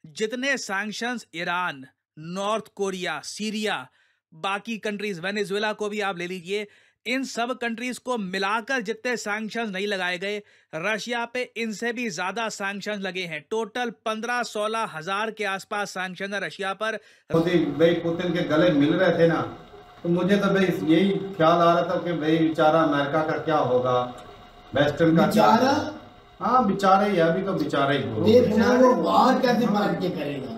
जितने sanctions Iran, north Korea, Syria, बाकी countries, Venezuela को भी आप ले लीजिए, इन सब कंट्रीज को मिलाकर जितने सैंक्शंस नहीं लगाए गए, रशिया पे इनसे भी ज्यादा सैंक्शंस लगे हैं। टोटल 15-16 हजार के आसपास सैंक्शन है रशिया पर। मोदी भाई पुतिन के गले मिल रहे थे ना, तो मुझे तो भाई यही ख्याल आ रहा था कि भाई बेचारा अमेरिका का क्या होगा, वेस्टर्न का क्या। हाँ बेचारा ही है, अभी तो बेचारा ही देखना वो बाहर कैसे मार के करेगा।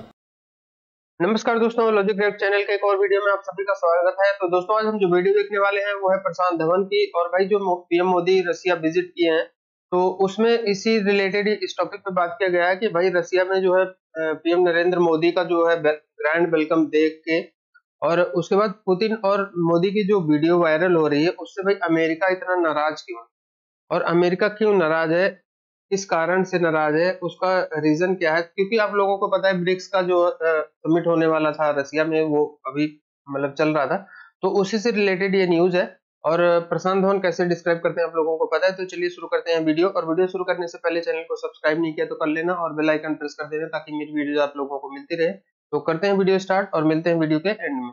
नमस्कार दोस्तों, लॉजिक डायरेक्ट चैनल के एक और वीडियो में आप सभी का स्वागत है। तो दोस्तों आज हम जो वीडियो देखने वाले हैं वो है प्रशांत धवन की। और भाई जो पीएम मोदी रसिया विजिट किए हैं तो उसमें इसी रिलेटेड इस टॉपिक पे बात किया गया है कि भाई रसिया में जो है पीएम नरेंद्र मोदी का जो है ग्रैंड वेलकम देख के और उसके बाद पुतिन और मोदी की जो वीडियो वायरल हो रही है उससे भाई अमेरिका इतना नाराज क्यों, और अमेरिका क्यों नाराज है, किस कारण से नाराज है, उसका रीजन क्या है। क्योंकि आप लोगों को पता है ब्रिक्स का जो समिट होने वाला था रसिया में, वो अभी मतलब चल रहा था, तो उसी से रिलेटेड ये न्यूज है। और प्रशांत धवन कैसे डिस्क्राइब करते हैं आप लोगों को पता है। तो चलिए शुरू करते हैं वीडियो। और वीडियो शुरू करने से पहले चैनल को सब्सक्राइब नहीं किया तो कर लेना और बेल आइकन प्रेस कर देना ताकि मेरी वीडियो आप लोगों को मिलती रहे। तो करते हैं वीडियो स्टार्ट और मिलते हैं वीडियो के एंड में।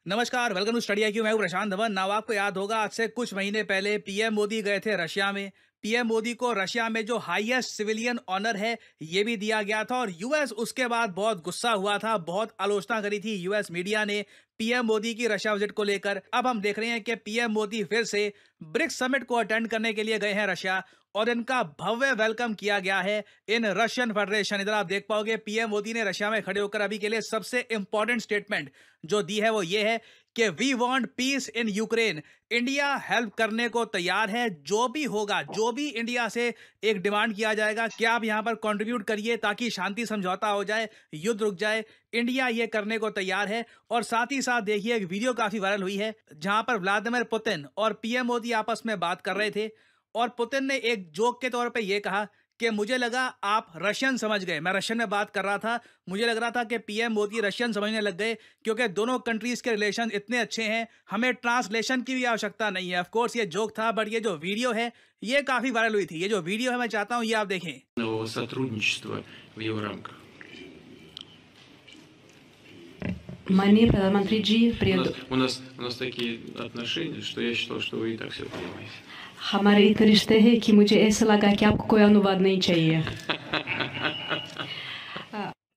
नमस्कार, वेलकम टू स्टडी IQ। मैं हूं प्रशांत धवन। नाउ आपको याद होगा आज से कुछ महीने पहले पीएम मोदी गए थे रशिया में। पीएम मोदी को रशिया में जो हाईएस्ट सिविलियन ऑनर है ये भी दिया गया था और यूएस उसके बाद बहुत गुस्सा हुआ था, बहुत आलोचना करी थी यूएस मीडिया ने पीएम मोदी की रशिया विजिट को लेकर। अब हम देख रहे हैं कि पीएम मोदी फिर से ब्रिक्स समिट को अटेंड करने के लिए गए हैं रशिया और इनका भव्य वेलकम किया गया है इन रशियन फेडरेशन। इधर आप देख पाओगे पीएम मोदी ने रशिया में खड़े होकर अभी के लिए सबसे इंपॉर्टेंट स्टेटमेंट जो दी है वो ये है कि we want peace in Ukraine. India help करने को तैयार है, जो भी होगा, जो भी इंडिया से एक डिमांड किया जाएगा कि आप यहां पर कंट्रीब्यूट करिए ताकि शांति समझौता हो जाए, युद्ध रुक जाए, इंडिया ये करने को तैयार है। और साथ ही साथ देखिए एक वीडियो काफी वायरल हुई है जहां पर व्लादिमीर पुतिन और पीएम मोदी आपस में बात कर रहे थे और पुतिन ने एक जोक के तौर पे ये कहा कि मुझे लगा आप रशियन समझ गए, मैं रशियन में बात कर रहा था, मुझे लग रहा था कि पीएम मोदी रशियन समझने लग गए क्योंकि दोनों कंट्रीज के रिलेशन इतने अच्छे हैं, हमें ट्रांसलेशन की भी आवश्यकता नहीं है। ऑफ कोर्स ये जोक था, बट ये जो वीडियो है ये काफी वायरल हुई थी। ये जो वीडियो है मैं चाहता हूँ ये आप देखें। माननीय प्रधानमंत्री जी, у нас такие отношения, что я считал, что вы и так все понимаете. हमारे इतने रिश्ते हैं कि मुझे ऐसा लगा कि आपको कोई अनुवाद नहीं चाहिए।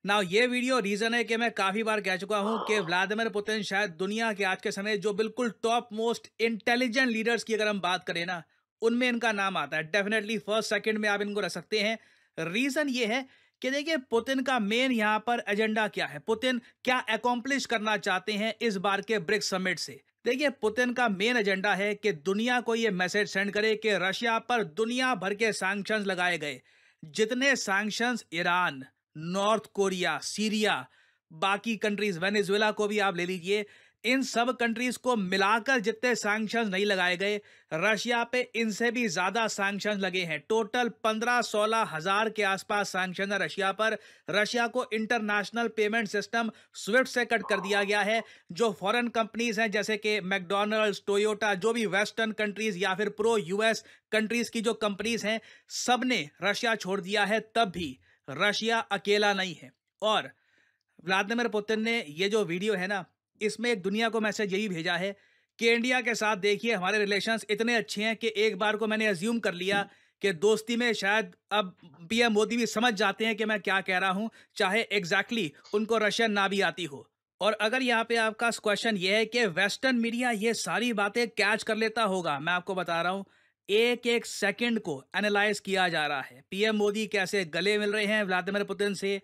ना ये वीडियो रीजन है कि मैं काफी बार कह चुका हूं कि व्लादिमीर पुतिन शायद दुनिया के आज के समय जो बिल्कुल टॉप मोस्ट इंटेलिजेंट लीडर्स की अगर हम बात करें ना, उनमें इनका नाम आता है। डेफिनेटली फर्स्ट सेकंड में आप इनको रख सकते हैं। रीजन ये है कि देखिए पुतिन का मेन यहाँ पर एजेंडा क्या है, पुतिन क्या अकॉम्प्लिश करना चाहते हैं इस बार के ब्रिक्स समिट से। देखिए पुतिन का मेन एजेंडा है कि दुनिया को ये मैसेज सेंड करे कि रशिया पर दुनिया भर के सैंक्शंस लगाए गए। जितने sanctions Iran, north Korea, Syria, बाकी कंट्रीज, वेनेजुएला को भी आप ले लीजिए, इन सब कंट्रीज को मिलाकर जितने सैंक्शंस नहीं लगाए गए, रशिया पे इनसे भी ज्यादा सैंक्शंस लगे हैं। टोटल 15-16 हजार के आसपास सैंक्शन है रशिया पर। रशिया को इंटरनेशनल पेमेंट सिस्टम स्विफ्ट से कट कर दिया गया है। जो फॉरेन कंपनीज हैं जैसे कि मैकडॉनल्ड्स, टोयोटा, जो भी वेस्टर्न कंट्रीज या फिर प्रो यूएस कंट्रीज की जो कंपनीज हैं, सबने रशिया छोड़ दिया है। तब भी रशिया अकेला नहीं है। और व्लादिमीर पुतिन ने ये जो वीडियो है ना, इसमें एक दुनिया को मैसेज यही भेजा है कि इंडिया के साथ देखिए हमारे रिलेशंस इतने अच्छे हैं कि एक बार को मैंने अज्यूम कर लिया कि दोस्ती में शायद अब पीएम मोदी भी समझ जाते हैं कि मैं क्या कह रहा हूं, चाहे एग्जैक्टली उनको रशियन ना भी आती हो। और अगर यहाँ पे आपका क्वेश्चन ये है कि वेस्टर्न मीडिया ये सारी बातें कैच कर लेता होगा, मैं आपको बता रहा हूं एक एक सेकंड को एनालाइज किया जा रहा है। पीएम मोदी कैसे गले मिल रहे हैं व्लादिमीर पुतिन से,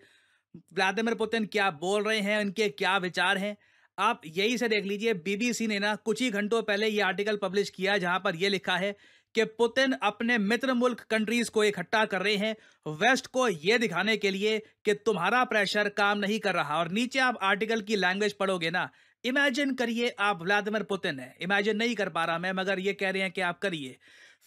व्लादिमीर पुतिन क्या बोल रहे हैं, उनके क्या विचार हैं। आप यही से देख लीजिए, बीबीसी ने ना कुछ ही घंटों पहले ये आर्टिकल पब्लिश किया जहां पर ये लिखा है कि पुतिन अपने मित्र मुल्क कंट्रीज को इकट्ठा कर रहे हैं वेस्ट को ये दिखाने के लिए कि तुम्हारा प्रेशर काम नहीं कर रहा। और नीचे आप आर्टिकल की लैंग्वेज पढ़ोगे ना, इमेजिन करिए आप व्लादिमीर पुतिन है, इमेजिन नहीं कर पा रहा मैं, मगर ये कह रहे हैं कि आप करिए।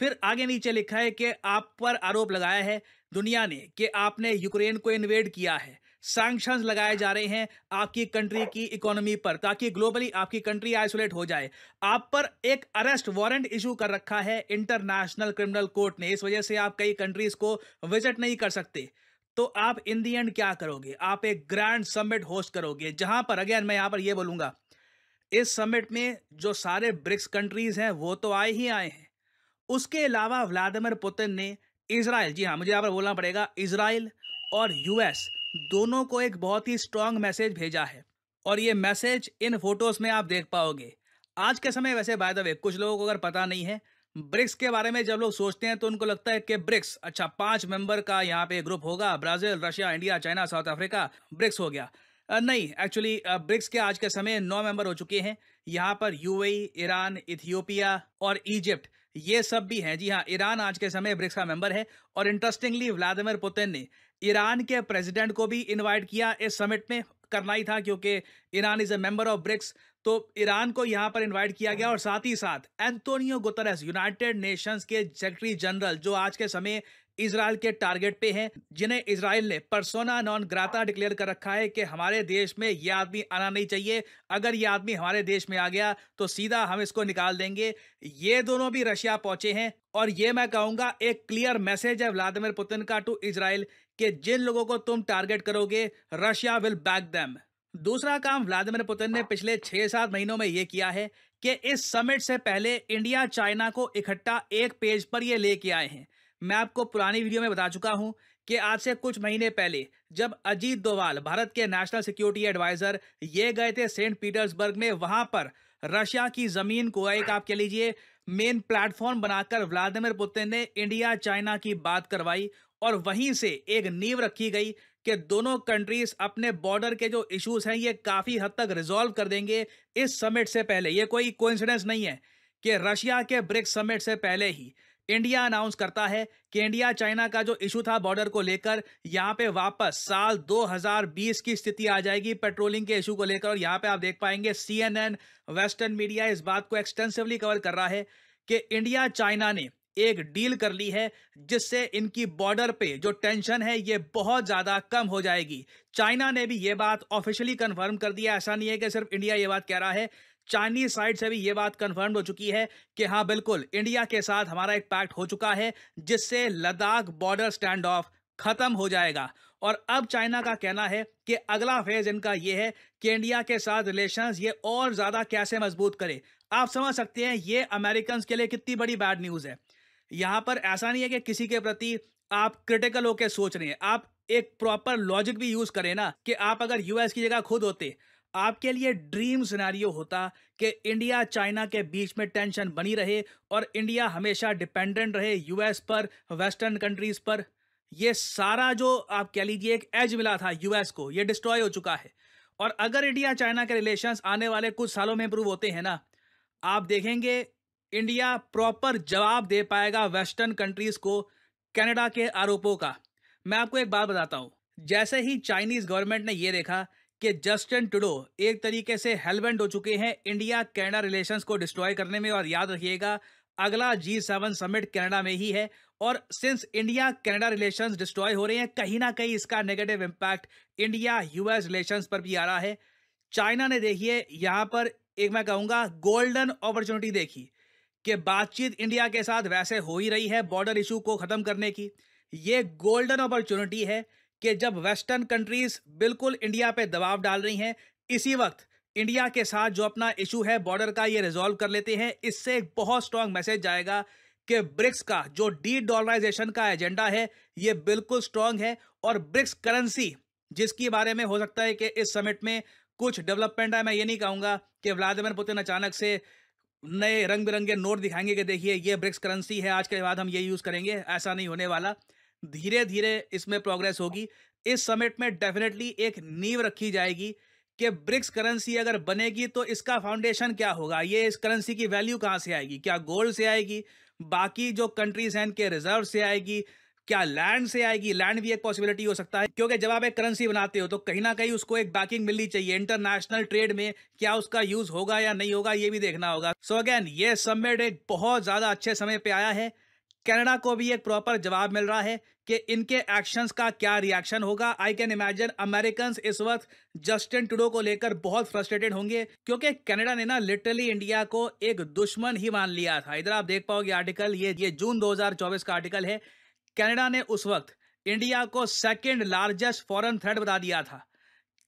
फिर आगे नीचे लिखा है कि आप पर आरोप लगाया है दुनिया ने कि आपने यूक्रेन को इन्वेड किया है, सैंक्शंस लगाए जा रहे हैं आपकी कंट्री की इकोनॉमी पर, ताकि ग्लोबली आपकी कंट्री आइसोलेट हो जाए। आप पर एक अरेस्ट वारंट इशू कर रखा है इंटरनेशनल क्रिमिनल कोर्ट ने, इस वजह से आप कई कंट्रीज को विजिट नहीं कर सकते। तो आप इन दी एंड क्या करोगे? आप एक ग्रैंड समिट होस्ट करोगे, जहां पर अगेन मैं यहां पर यह बोलूंगा, इस समिट में जो सारे ब्रिक्स कंट्रीज हैं वो तो आए ही आए हैं, उसके अलावा व्लादिमीर पुतिन ने इजराइल, जी हाँ मुझे यहाँ पर बोलना पड़ेगा, इजराइल और यूएस दोनों को एक बहुत ही स्ट्रांग मैसेज भेजा है। और ये मैसेज इन फोटोज में आप देख पाओगे। आज के समय वैसे बाय द वे कुछ लोगों को अगर पता नहीं है, ब्रिक्स के बारे में जब लोग सोचते हैं तो उनको लगता है कि ब्रिक्स, अच्छा 5 मेंबर का यहाँ पे ग्रुप होगा, Brazil, Russia, India, China, South Africa, BRICS हो गया। नहीं, एक्चुअली ब्रिक्स के आज के समय 9 मेंबर हो चुके हैं। यहाँ पर यूएई, ईरान, इथियोपिया और इजिप्ट ये सब भी हैं। जी हाँ, ईरान आज के समय ब्रिक्स का मेंबर है। और इंटरेस्टिंगली व्लादिमीर पुतिन ने ईरान के प्रेसिडेंट को भी इनवाइट किया इस समिट में, करना ही था क्योंकि Iran is a member of BRICS, तो ईरान को यहाँ पर इनवाइट किया गया। और साथ ही साथ एंटोनियो गुतेरेस, यूनाइटेड नेशंस के सेक्रेटरी जनरल, जो आज के समय इजराइल के टारगेट पे हैं, जिन्हें इजराइल ने पर्सोना नॉन ग्राटा डिक्लेयर कर रखा है कि हमारे देश में ये आदमी आना नहीं चाहिए, अगर ये आदमी हमारे देश में आ गया तो सीधा हम इसको निकाल देंगे। ये दोनों भी रशिया पहुंचे हैं और ये मैं कहूंगा एक क्लियर मैसेज है व्लादिमीर पुतिन का टू इजराइल कि जिन लोगों को तुम टारगेट करोगे रशिया विल बैक देम। दूसरा काम व्लादिमीर पुतिन ने पिछले 6-7 महीनों में यह किया है कि इस समिट से पहले इंडिया चाइना को इकट्ठा एक पेज पर ये लेके आए हैं। मैं आपको पुरानी वीडियो में बता चुका हूं कि आज से कुछ महीने पहले जब अजीत डोवाल, भारत के नेशनल सिक्योरिटी एडवाइजर, ये गए थे सेंट पीटर्सबर्ग में, वहां पर रशिया की जमीन को एक आप कह लीजिए मेन प्लेटफॉर्म बनाकर व्लादिमीर पुतिन ने इंडिया चाइना की बात करवाई और वहीं से एक नींव रखी गई कि दोनों कंट्रीज अपने बॉर्डर के जो इश्यूज हैं ये काफी हद तक रिजॉल्व कर देंगे इस समिट से पहले। ये कोई कोइंसिडेंस नहीं है कि रशिया के ब्रिक्स समिट से पहले ही इंडिया अनाउंस करता है कि इंडिया चाइना का जो इशू था बॉर्डर को लेकर, यहाँ पे वापस साल 2020 की स्थिति आ जाएगी पेट्रोलिंग के इशू को लेकर। और यहाँ पे आप देख पाएंगे CNN, वेस्टर्न मीडिया इस बात को एक्सटेंसिवली कवर कर रहा है कि इंडिया चाइना ने एक डील कर ली है जिससे इनकी बॉर्डर पे जो टेंशन है ये बहुत ज्यादा कम हो जाएगी। चाइना ने भी ये बात ऑफिशियली कंफर्म कर दिया। ऐसा नहीं है कि सिर्फ इंडिया ये बात कह रहा है, चाइनीज साइड से भी ये बात कंफर्म हो चुकी है कि हाँ बिल्कुल इंडिया के साथ हमारा एक पैक्ट हो चुका है जिससे लद्दाख बॉर्डर स्टैंड ऑफ खत्म हो जाएगा। और अब चाइना का कहना है कि अगला फेज इनका ये है कि इंडिया के साथ रिलेशंस ये और ज्यादा कैसे मजबूत करे। आप समझ सकते हैं ये अमेरिकन के लिए कितनी बड़ी बैड न्यूज है। यहां पर ऐसा नहीं है कि किसी के प्रति आप क्रिटिकल होकर सोच रहे हैं, आप एक प्रॉपर लॉजिक भी यूज करें ना, कि आप अगर यूएस की जगह खुद होते, आपके लिए ड्रीम सिनेरियो होता कि इंडिया चाइना के बीच में टेंशन बनी रहे और इंडिया हमेशा डिपेंडेंट रहे यूएस पर, वेस्टर्न कंट्रीज पर। ये सारा जो आप कह लीजिए एक एज मिला था यूएस को, ये डिस्ट्रॉय हो चुका है। और अगर इंडिया चाइना के रिलेशंस आने वाले कुछ सालों में इंप्रूव होते हैं ना, आप देखेंगे इंडिया प्रॉपर जवाब दे पाएगा वेस्टर्न कंट्रीज को कनाडा के आरोपों का। मैं आपको एक बात बताता हूं, जैसे ही चाइनीज गवर्नमेंट ने यह देखा कि जस्टिन ट्रूडो एक तरीके से हेलबेंट हो चुके हैं इंडिया कनाडा रिलेशंस को डिस्ट्रॉय करने में, और याद रखिएगा अगला G7 समिट कनाडा में ही है, और since India Canada relations destroy हो रहे हैं, कहीं ना कहीं इसका negative impact India US relations पर भी आ रहा है। चाइना ने देखिए यहां पर एक मैं कहूंगा गोल्डन अपॉर्चुनिटी देखी कि बातचीत इंडिया के साथ वैसे हो ही रही है बॉर्डर इशू को खत्म करने की। ये गोल्डन अपॉर्चुनिटी है कि जब वेस्टर्न कंट्रीज बिल्कुल इंडिया पे दबाव डाल रही हैं, इसी वक्त इंडिया के साथ जो अपना इशू है बॉर्डर का ये रिजॉल्व कर लेते हैं। इससे एक बहुत स्ट्रांग मैसेज जाएगा कि ब्रिक्स का जो डी डॉलराइजेशन का एजेंडा है ये बिल्कुल स्ट्रांग है, और ब्रिक्स करेंसी जिसके बारे में हो सकता है कि इस समिट में कुछ डेवलपमेंट है। मैं ये नहीं कहूंगा कि व्लादिमीर पुतिन अचानक से नए रंग बिरंगे नोट दिखाएंगे कि देखिए ये ब्रिक्स करेंसी है, आज के बाद हम ये यूज करेंगे, ऐसा नहीं होने वाला। धीरे धीरे इसमें प्रोग्रेस होगी। इस समिट में डेफिनेटली एक नींव रखी जाएगी कि ब्रिक्स करेंसी अगर बनेगी तो इसका फाउंडेशन क्या होगा, ये इस करेंसी की वैल्यू कहां से आएगी, क्या गोल्ड से आएगी, बाकी जो कंट्रीज हैं इनके रिजर्व से आएगी, क्या लैंड से आएगी। लैंड भी एक पॉसिबिलिटी हो सकता है, क्योंकि जब आप एक करेंसी बनाते हो तो कहीं ना कहीं उसको एक बैकिंग मिलनी चाहिए। इंटरनेशनल ट्रेड में क्या उसका यूज होगा या नहीं होगा ये भी देखना होगा। सो अगेन ये समिट एक बहुत ज्यादा अच्छे समय पे आया है। कनाडा को भी एक प्रॉपर जवाब मिल रहा है कि इनके एक्शंस का क्या रिएक्शन होगा। आई कैन इमेजिन अमेरिकन्स इस वक्त जस्टिन ट्रूडो को लेकर बहुत फ्रस्ट्रेटेड होंगे, क्योंकि कनाडा ने ना लिटरली इंडिया को एक दुश्मन ही मान लिया था। इधर आप देख पाओगे आर्टिकल, ये जून 2024 का आर्टिकल है। कनाडा ने उस वक्त इंडिया को सेकेंड लार्जेस्ट फॉरेन थ्रेट बता दिया था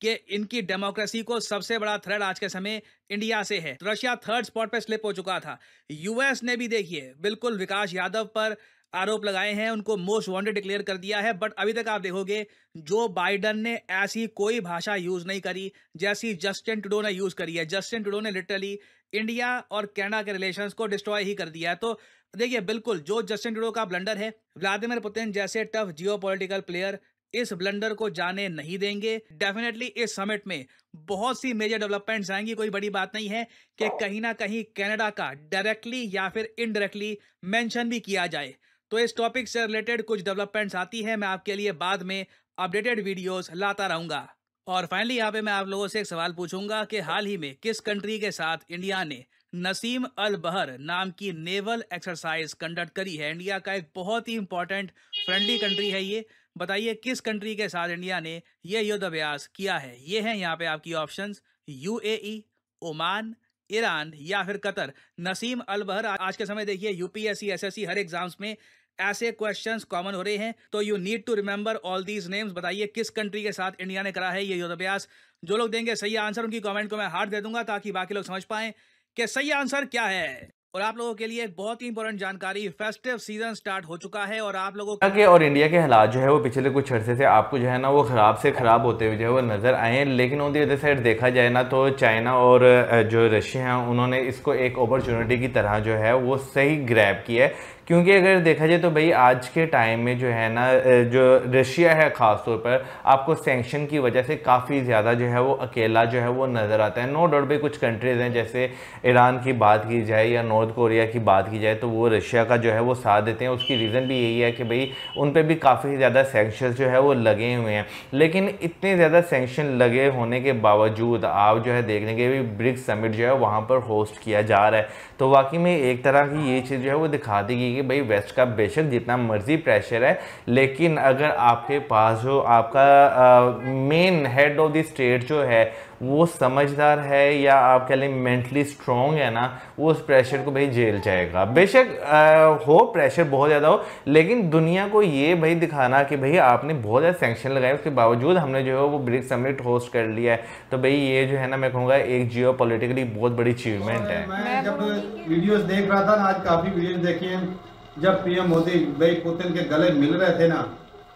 कि इनकी डेमोक्रेसी को सबसे बड़ा थ्रेट आज के समय इंडिया से है। Russia third spot pay slip हो चुका था। यूएस ने भी देखिए बिल्कुल विकास यादव पर आरोप लगाए हैं, उनको मोस्ट वांटेड डिक्लेयर कर दिया है। बट अभी तक आप देखोगे जो बाइडन ने ऐसी कोई भाषा यूज नहीं करी जैसी जस्टिन ट्रूडो ने यूज करी है। जस्टिन ट्रूडो ने लिटरली इंडिया और कनाडा के रिलेशंस को डिस्ट्रॉय ही कर दिया है। तो देखिए बिल्कुल जो जस्टिन ट्रूडो का ब्लंडर है, व्लादिमीर पुतिन जैसे टफ जियोपॉलिटिकल प्लेयर इस ब्लंडर को जाने नहीं देंगे। डेफिनेटली इस समिट में बहुत सी मेजर डेवलपमेंट्स आएंगी। कोई बड़ी बात नहीं है कि कहीं ना कहीं कनाडा का डायरेक्टली या फिर इनडायरेक्टली मेंशन भी किया जाए। तो इस टॉपिक से रिलेटेड कुछ डेवलपमेंट्स आती है, मैं आपके लिए बाद में अपडेटेड वीडियोस लाता रहूंगा। और फाइनली यहाँ पे मैं आप लोगों से एक सवाल पूछूंगा कि हाल ही में किस कंट्री के साथ इंडिया ने नसीम अल बहर नाम की नेवल एक्सरसाइज कंडक्ट करी है। इंडिया का एक बहुत ही इंपॉर्टेंट फ्रेंडली कंट्री है ये। बताइए किस कंट्री के साथ इंडिया ने यह युद्ध अभ्यास किया है। ये हैं यहाँ पे आपकी ऑप्शंस, यूएई, ओमान, ईरान या फिर कतर। नसीम अल बहर आज के समय देखिए यूपीएससी, एसएससी हर एग्जाम्स में ऐसे क्वेश्चंस कॉमन हो रहे हैं, तो you need to remember all these names. बताइए किस कंट्री के साथ इंडिया ने करा है ये युद्ध अभ्यास। जो लोग देंगे सही आंसर उनकी कमेंट को मैं हार्ट दे दूंगा ताकि बाकी लोग समझ पाएं कि सही आंसर क्या है। और आप लोगों के लिए एक बहुत ही इंपॉर्टेंट जानकारी, फेस्टिव सीजन स्टार्ट हो चुका है और आप लोगों के और इंडिया के हालात जो है वो पिछले कुछ अर्से से आपको जो है ना वो ख़राब से ख़राब होते हुए जो है वो नज़र आए हैं। लेकिन ऑन दी अदर साइड देखा जाए ना तो चाइना और जो रशिया हैं उन्होंने इसको एक अपॉर्चुनिटी की तरह जो है वो सही ग्रैब किया है। क्योंकि अगर देखा जाए तो भाई आज के टाइम में जो है ना जो रशिया है ख़ास तौर पर आपको सैंक्शन की वजह से काफ़ी ज़्यादा जो है वो अकेला जो है वो नज़र आता है। नो डाउट भाई कुछ कंट्रीज़ हैं जैसे ईरान की बात की जाए या नॉर्थ कोरिया की बात की जाए तो वो रशिया का जो है वो साथ देते हैं। उसकी रीज़न भी यही है कि भाई उन पर भी काफ़ी ज़्यादा सैंक्शन जो है वो लगे हुए हैं। लेकिन इतने ज़्यादा सैंक्शन लगे होने के बावजूद आप जो है देख लेंगे भी ब्रिक्स समिट जो है वहाँ पर होस्ट किया जा रहा है। तो वाकई में एक तरह की ये चीज़ जो है वो दिखा देगी कि भाई वेस्ट का बेशक जितना मर्जी प्रेशर है, लेकिन अगर आपके पास जो आपका main head of the state जो है वो समझदार है या आप कह लें मेंटली स्ट्रॉन्ग है ना, वो उस प्रेशर को भाई झेल जाएगा। बेशक हो प्रेशर बहुत ज़्यादा हो, लेकिन दुनिया को ये भाई दिखाना कि भाई आपने बहुत ज़्यादा सैंक्शन लगाए उसके बावजूद हमने जो है वो ब्रिक्स समिट होस्ट कर लिया है। तो भाई ये जो है ना मैं कहूँगा एक जियो पॉलिटिकली बहुत बड़ी अचीवमेंट है। मैं जब वीडियोस देख रहा था ना, आज काफ़ी वीडियोस देखी हैं, जब पीएम मोदी भाई पुतिन के गले मिल रहे थे ना,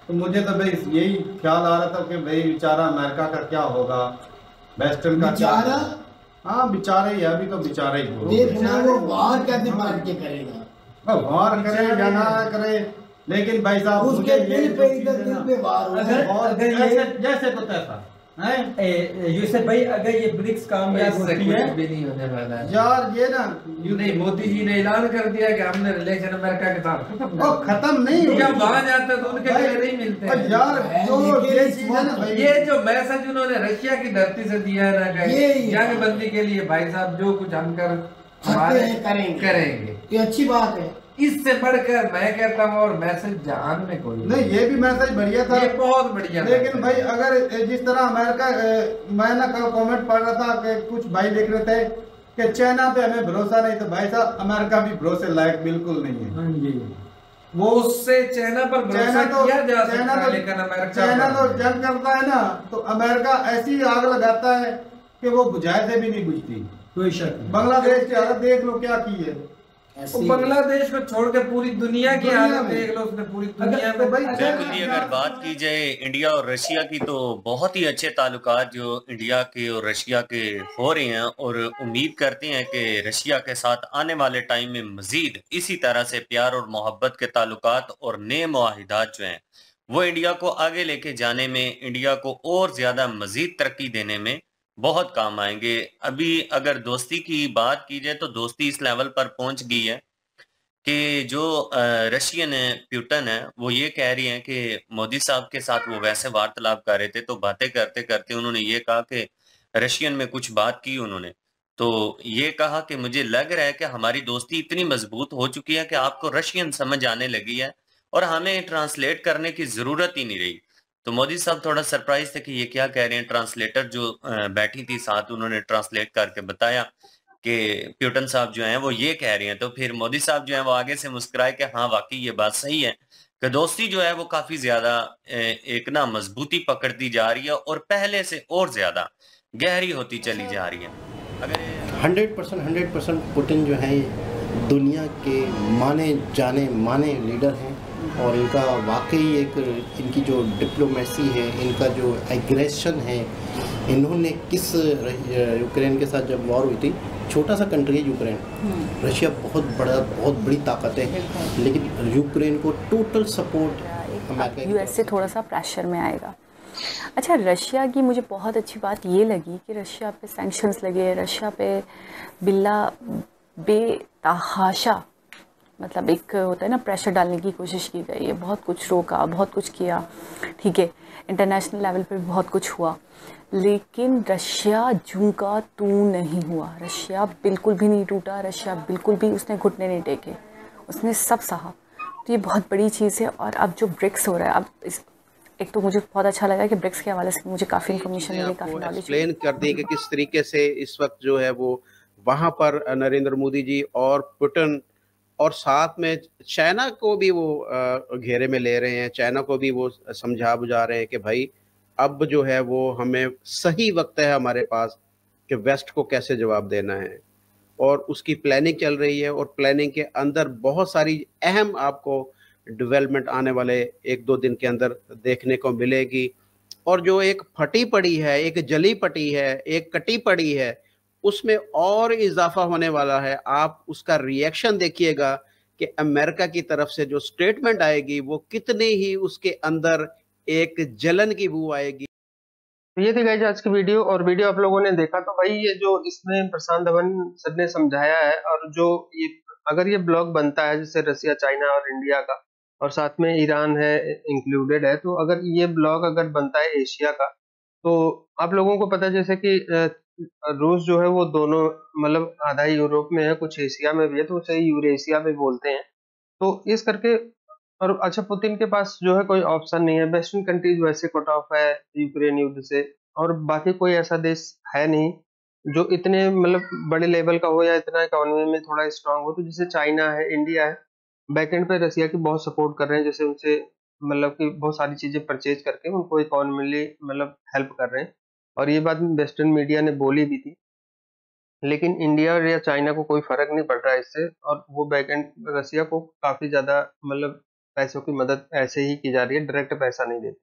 तो मुझे तो भाई यही ख्याल आ रहा था कि भाई बेचारा अमेरिका का क्या होगा, वेस्टर्न का क्या। हाँ बेचारा ही है, अभी तो बेचारा ही हो। देखना वो वार कैसे मार के करेगा, वार करे या ना करे, लेकिन भाई साहब उसके दिल पे इधर दिल पे वार और जैसे तो तैसा यूसुफ भाई अगर ये ब्रिक्स कामयाब होती है भी नहीं होने वाला है यार। ये ना नहीं, मोदी जी ने ऐलान कर दिया कि हमने रिलेशन अमेरिका के साथ खत्म नहीं जब वहां जाते तो उनके लिए नहीं मिलते यार। जो ये चीज है ना भाई, ये जो मैसेज उन्होंने रशिया की धरती से दिया है ना जंग बंदी के लिए, भाई साहब जो कुछ हम हमारे करेंगे, ये अच्छी बात है। इससे बढ़कर मैं कहता हूँ और मैसेज जहान में कोई नहीं। ये भी मैसेज बढ़िया था, ये बहुत बढ़िया। लेकिन भाई अगर जिस तरह अमेरिका, मैं ना कल कमेंट पढ़ रहा था कि कुछ भाई देख रहे थे कि चाइना पे हमें भरोसा नहीं, तो भाई साहब अमेरिका भी भरोसे लायक बिल्कुल नहीं है। वो उससे चाइना पर भरोसा किया जा सकता है, लेकिन अमेरिका चाइना तो जंग करता है ना, तो अमेरिका ऐसी आग लगाता है कि वो बुझाए से भी नहीं बुझती। कोई शक नहीं। बांग्लादेश की हालत देख लो क्या की है। बांग्लादेश को छोड़ के पूरी दुनिया की हालत देख लो, उसने पूरी दुनिया में। बिल्कुल ही अगर बात की जाए इंडिया और रशिया की, तो बहुत ही अच्छे ताल्लुकात जो इंडिया के और रशिया के हो रहे हैं, और उम्मीद करते हैं कि रशिया के साथ आने वाले टाइम में मजीद इसी तरह से प्यार और मोहब्बत के ताल्लुकात और नए मुआहिदात जो हैं वो इंडिया को आगे लेके जाने में, इंडिया को और ज्यादा मजीद तरक्की देने में बहुत काम आएंगे। अभी अगर दोस्ती की बात की जाए तो दोस्ती इस लेवल पर पहुंच गई है कि जो रशियन पुतिन है वो ये कह रही हैं कि मोदी साहब के साथ वो वैसे वार्तालाप कर रहे थे, तो बातें करते करते उन्होंने ये कहा कि रशियन में कुछ बात की उन्होंने, तो ये कहा कि मुझे लग रहा है कि हमारी दोस्ती इतनी मजबूत हो चुकी है कि आपको रशियन समझ आने लगी है और हमें ट्रांसलेट करने की जरूरत ही नहीं रही। तो मोदी साहब थोड़ा सरप्राइज थे कि ये क्या कह रहे हैं। ट्रांसलेटर जो बैठी थी साथ, उन्होंने ट्रांसलेट करके बताया कि प्यूटन साहब जो हैं वो ये कह रहे हैं। तो फिर मोदी साहब जो हैं वो आगे से मुस्कुराए कि हाँ वाकई ये बात सही है कि दोस्ती जो है वो काफी ज्यादा एक ना मजबूती पकड़ती जा रही है और पहले से और ज्यादा गहरी होती चली जा रही है। अगर 100% पुतिन जो है दुनिया के माने लीडर हैं और इनका वाकई एक इनकी जो डिप्लोमेसी है, इनका जो एग्रेशन है, इन्होंने किस यूक्रेन के साथ जब वॉर हुई थी, छोटा सा कंट्री है यूक्रेन, रशिया बहुत बड़ी ताकत है, लेकिन यूक्रेन को टोटल सपोर्ट यूएस से थोड़ा सा प्रेशर में आएगा। अच्छा, रशिया की मुझे बहुत अच्छी बात ये लगी कि रशिया पे सैंक्शंस लगे, रशिया पे बिल्ला बेतहाशा मतलब एक होता है ना प्रेशर डालने की कोशिश की गई है, बहुत कुछ रोका, बहुत कुछ किया, ठीक है, इंटरनेशनल लेवल पे भी बहुत कुछ हुआ, लेकिन रशिया झुका तू नहीं हुआ, रशिया बिल्कुल भी नहीं टूटा, रशिया बिल्कुल भी उसने घुटने नहीं टेके, उसने सब सहा। तो ये बहुत बड़ी चीज़ है। और अब जो ब्रिक्स हो रहा है, अब एक तो मुझे बहुत अच्छा लगा कि ब्रिक्स के हवाले से मुझे काफ़ी इन्फॉर्मेशन मिली, काफ़ी नॉलेज एक्सप्लेन कर दी कि किस तरीके से इस वक्त जो है वो वहाँ पर नरेंद्र मोदी जी और पुतिन और साथ में चाइना को भी वो घेरे में ले रहे हैं, चाइना को भी वो समझा बुझा रहे हैं कि भाई अब जो है वो हमें सही वक्त है हमारे पास कि वेस्ट को कैसे जवाब देना है, और उसकी प्लानिंग चल रही है। और प्लानिंग के अंदर बहुत सारी अहम आपको डेवलपमेंट आने वाले 1-2 दिन के अंदर देखने को मिलेगी। और जो एक फटी पड़ी है, एक जली पड़ी है, एक कटी पड़ी है, उसमें और इजाफा होने वाला है। आप उसका रिएक्शन देखिएगा कि अमेरिका की तरफ से जो स्टेटमेंट आएगी वो कितनी ही उसके अंदर एक जलन की बू आएगी। तो ये थी गाइस आज की वीडियो, और वीडियो आप लोगों ने देखा तो भाई ये जो इसमें प्रशांत धवन सर ने समझाया है, और जो ये अगर ये ब्लॉग बनता है जैसे रसिया, चाइना और इंडिया का, और साथ में ईरान है इंक्लूडेड है, तो अगर ये ब्लॉग अगर बनता है एशिया का, तो आप लोगों को पता है जैसे कि रूस जो है वो दोनों मतलब आधा यूरोप में है, कुछ एशिया में भी है, तो उसे यूरेशिया भी बोलते हैं। तो इस करके, और अच्छा पुतिन के पास जो है कोई ऑप्शन नहीं है, वेस्टर्न कंट्रीज वैसे कट ऑफ है यूक्रेन युद्ध से, और बाकी कोई ऐसा देश है नहीं जो इतने मतलब बड़े लेवल का हो या इतना इकोनॉमी में थोड़ा स्ट्रांग हो। तो जैसे चाइना है, इंडिया है, बैकएंड पे रसिया की बहुत सपोर्ट कर रहे हैं, जैसे उनसे मतलब कि बहुत सारी चीजें परचेज करके उनको इकोनॉमिकली मतलब हेल्प कर रहे हैं, और ये बात वेस्टर्न मीडिया ने बोली भी थी। लेकिन इंडिया या चाइना को कोई फर्क नहीं पड़ रहा है इससे, और वो बैकएंड रसिया को काफी ज्यादा मतलब पैसों की मदद ऐसे ही की जा रही है, डायरेक्ट पैसा नहीं देते।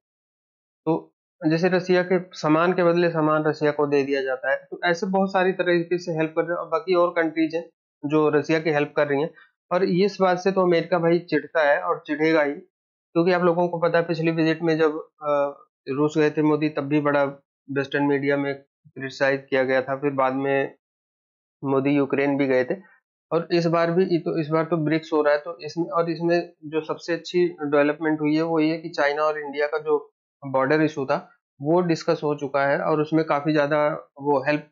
तो जैसे रसिया के सामान के बदले सामान रसिया को दे दिया जाता है, तो ऐसे बहुत सारी तरीके से हेल्प कर रहे हैं, और बाकी और कंट्रीज हैं जो रसिया की हेल्प कर रही हैं। और इस बात से तो अमेरिका भाई चिढ़ता है और चिढ़ेगा ही, क्योंकि आप लोगों को पता है पिछली विजिट में जब रूस गए थे मोदी, तब भी बड़ा वेस्टर्न मीडिया में क्रिटिसाइज किया गया था, फिर बाद में मोदी यूक्रेन भी गए थे, और इस बार भी, तो इस बार तो ब्रिक्स हो रहा है, तो इसमें जो सबसे अच्छी डेवलपमेंट हुई है वो ये कि चाइना और इंडिया का जो बॉर्डर इशू था वो डिस्कस हो चुका है, और उसमें काफी ज्यादा वो हेल्प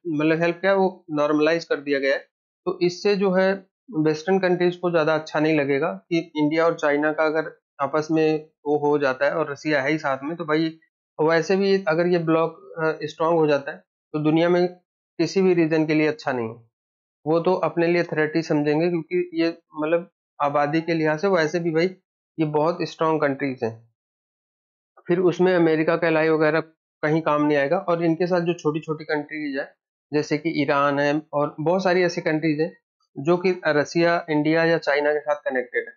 क्या है, वो नॉर्मलाइज कर दिया गया है। तो इससे जो है वेस्टर्न कंट्रीज को ज्यादा अच्छा नहीं लगेगा कि इंडिया और चाइना का अगर आपस में वो हो जाता है, और रसिया है ही साथ में, तो भाई वैसे भी अगर ये ब्लॉक स्ट्रांग हो जाता है तो दुनिया में किसी भी रीजन के लिए अच्छा नहीं है, वो तो अपने लिए थ्रेट ही समझेंगे, क्योंकि ये मतलब आबादी के लिहाज से वैसे भी भाई ये बहुत स्ट्रांग कंट्रीज हैं, फिर उसमें अमेरिका का एलाई वगैरह कहीं काम नहीं आएगा। और इनके साथ जो छोटी छोटी कंट्रीज है जैसे कि ईरान है, और बहुत सारी ऐसी कंट्रीज हैं जो कि रसिया, इंडिया या चाइना के साथ कनेक्टेड है।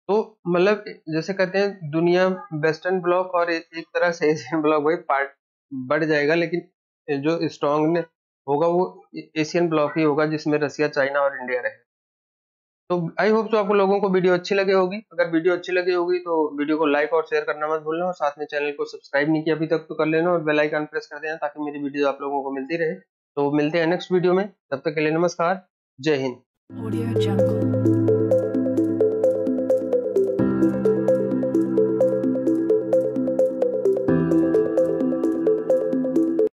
तो मतलब जैसे कहते हैं दुनिया वेस्टर्न ब्लॉक और एक तरह से एशियन ब्लॉक भाई पार्ट बढ़ जाएगा, लेकिन जो स्ट्रांग होगा वो एशियन ब्लॉक ही होगा, जिसमें रसिया, चाइना और इंडिया रहे। तो आई होप तो आपको लोगों को वीडियो अच्छी लगी होगी। अगर वीडियो अच्छी लगी होगी तो वीडियो को लाइक और शेयर करना मत भूलना, और साथ में चैनल को सब्सक्राइब नहीं किया अभी तक तो कर लेना, और बेल आइकन प्रेस कर देना ताकि मेरी वीडियो आप लोगों को मिलती रहे। तो मिलते हैं नेक्स्ट वीडियो में, तब तक के लिए नमस्कार, जय हिंद।